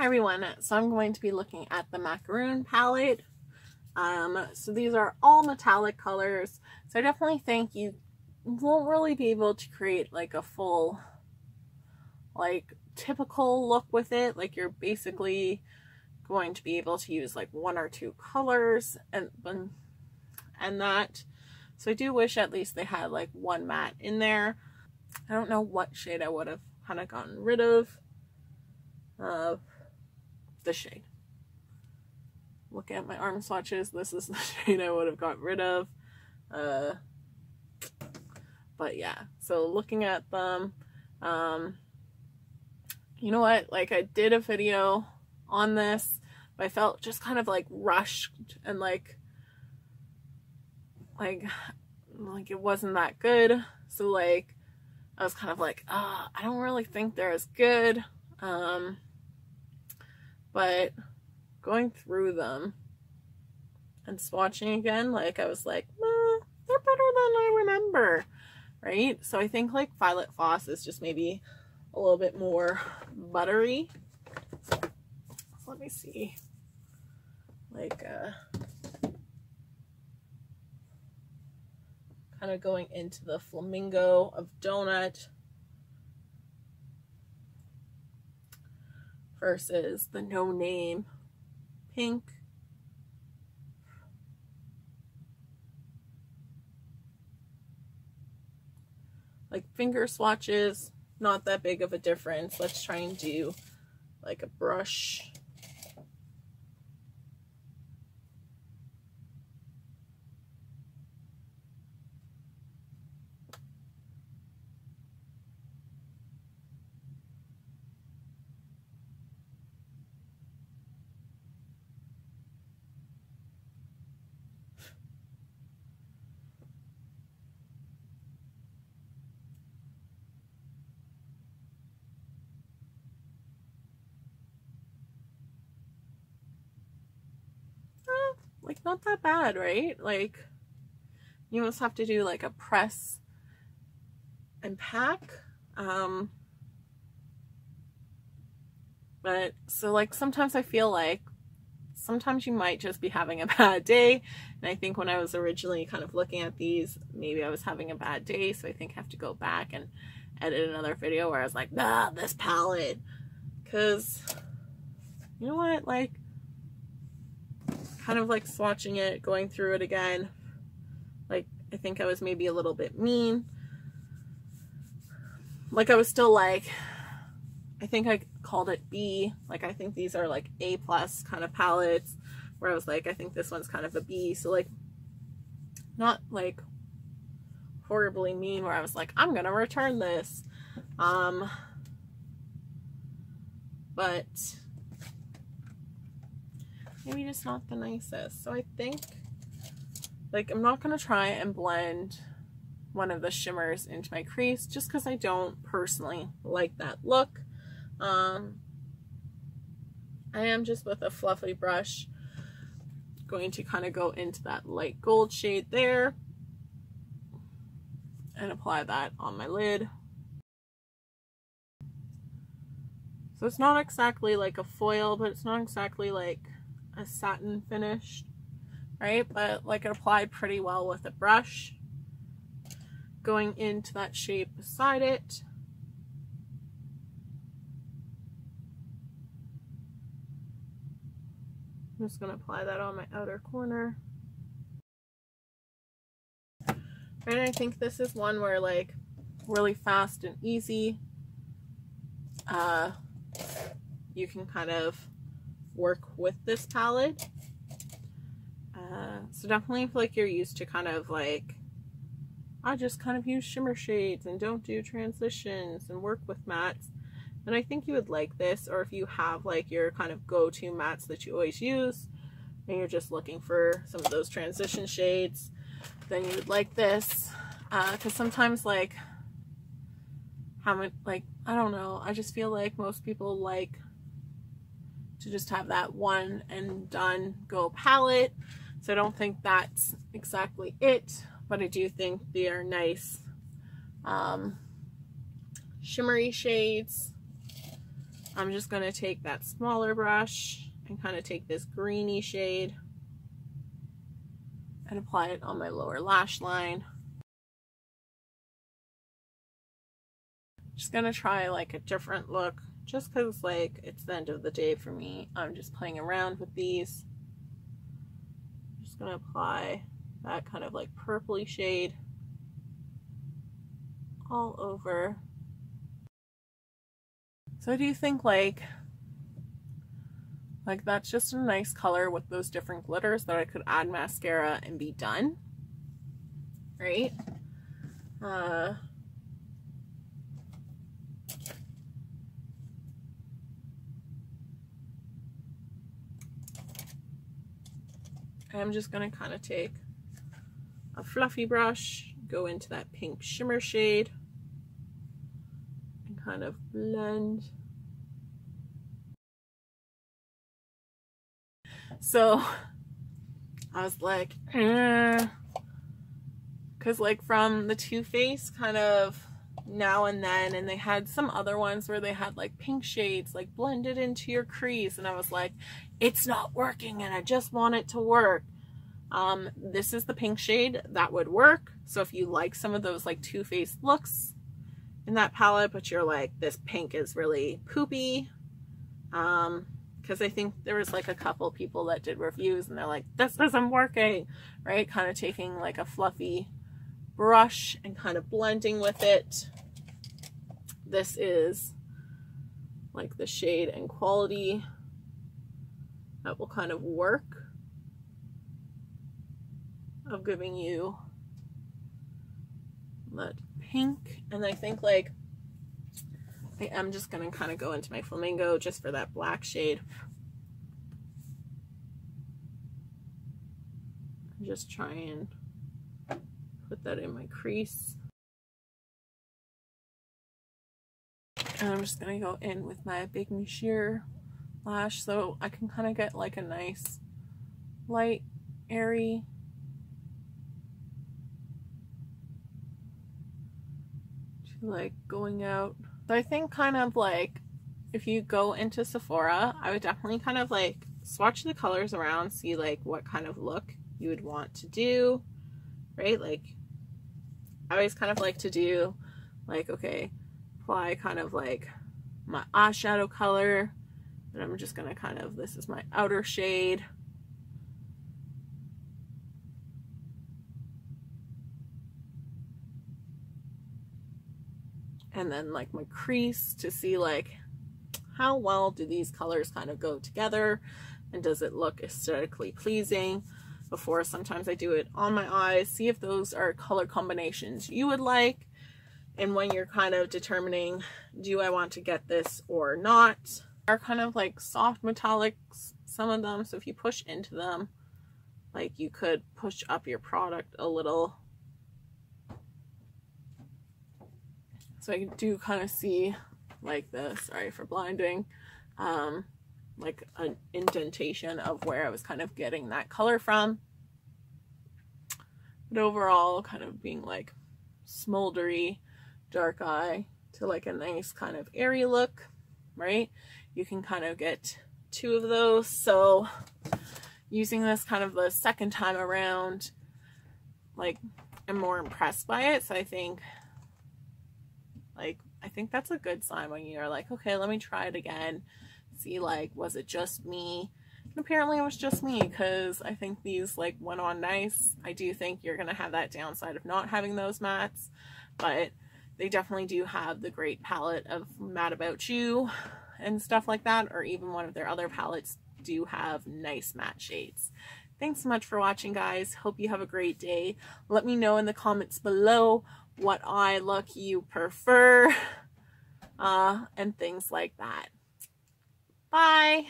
everyone, so I'm going to be looking at the Macaron palette. So these are all metallic colors, so I definitely think you won't really be able to create like a full like typical look with it. Like you're basically going to be able to use like one or two colors and that. So I do wish at least they had like one matte in there. I don't know what shade I would have kind of gotten rid of. The shade. Look at my arm swatches. This is the shade I would have got rid of. But yeah, so looking at them, you know what? Like I did a video on this, but I felt just kind of like rushed and like it wasn't that good. So like I was kind of like, I don't really think they're as good. But going through them and swatching again, like I was like, they're better than I remember, right? So I think like Violet Voss is just maybe a little bit more buttery. So let me see, like kind of going into the Flamingo of Donut versus the No Name Pink. Like finger swatches, not that big of a difference. Let's try and do like a brush. Like not that bad, right? Like you almost have to do like a press and pack. But so like sometimes I feel like sometimes you might just be having a bad day. And I think when I was originally kind of looking at these, maybe I was having a bad day. So I think I have to go back and edit another video where I was like, this palette. Because you know what, like kind of like swatching it, going through it again, like I think I was maybe a little bit mean. Like I was still like, I think I called it B, like I think these are like A+ kind of palettes, where I was like, I think this one's kind of a B. So like not like horribly mean where I was like, I'm gonna return this. But maybe just not the nicest. So I think like I'm not gonna try and blend one of the shimmers into my crease just because I don't personally like that look. I am just with a fluffy brush going to kind of go into that light gold shade there and apply that on my lid. So it's not exactly like a foil, but it's not exactly like a satin finish, right? But like it applied pretty well with a brush. Going into that shape beside it. I'm just going to apply that on my outer corner. And I think this is one where like really fast and easy, you can kind of work with this palette. So definitely if like you're used to kind of like, I just kind of use shimmer shades and don't do transitions and work with mattes, then I think you would like this. Or if you have like your kind of go-to mattes that you always use and you're just looking for some of those transition shades, then you would like this. Because sometimes like I don't know, I just feel like most people like to just have that one and done go palette. So I don't think that's exactly it, but I do think they are nice shimmery shades. I'm just going to take that smaller brush and kind of take this greeny shade and apply it on my lower lash line. Just gonna try like a different look, just because like it's the end of the day for me. I'm just playing around with these. Just gonna apply that kind of like purpley shade all over. So I do think like that's just a nice color with those different glitters that I could add mascara and be done, right? I'm just going to kind of take a fluffy brush, go into that pink shimmer shade, and kind of blend. So I was like, because like from the Too Faced kind of Now and Then, and they had some other ones where they had like pink shades like blended into your crease, and I was like, it's not working and I just want it to work. This is the pink shade that would work. So if you like some of those like Too Faced looks in that palette, but you're like, this pink is really poopy, because I think there was like a couple people that did reviews and they're like, this isn't working, right? Kind of taking like a fluffy brush and kind of blending with it. This is like the shade and quality that will kind of work of giving you that pink. And I think like I am just gonna kind of go into my flamingo just for that black shade. Just try and put that in my crease. And I'm just gonna go in with my Big Me Sheer lash so I can kind of get like a nice light, airy like going out. So I think kind of like if you go into Sephora, I would definitely kind of like swatch the colors around, see like what kind of look you would want to do, right? Like I always kind of like to do like, okay, apply kind of like my eyeshadow color, and I'm just gonna kind of, this is my outer shade. And then like my crease to see like how well do these colors kind of go together, and does it look aesthetically pleasing. Before, sometimes I do it on my eyes, see if those are color combinations you would like. And when you're kind of determining, do I want to get this or not, are kind of like soft metallics, some of them. So if you push into them, like you could push up your product a little. So I do kind of see like this, sorry for blinding, like an indentation of where I was kind of getting that color from. But overall kind of being like smoldery dark eye to like a nice kind of airy look, right? You can kind of get two of those. So using this kind of the second time around, like I'm more impressed by it. So I think that's a good sign when you're like, okay, let me try it again, see like, was it just me? And apparently it was just me, because I think these like went on nice. I do think you're gonna have that downside of not having those mattes, but they definitely do have the great palette of Mad About You and stuff like that, or even one of their other palettes do have nice matte shades. Thanks so much for watching, guys. Hope you have a great day. Let me know in the comments below what eye look you prefer, and things like that. Bye!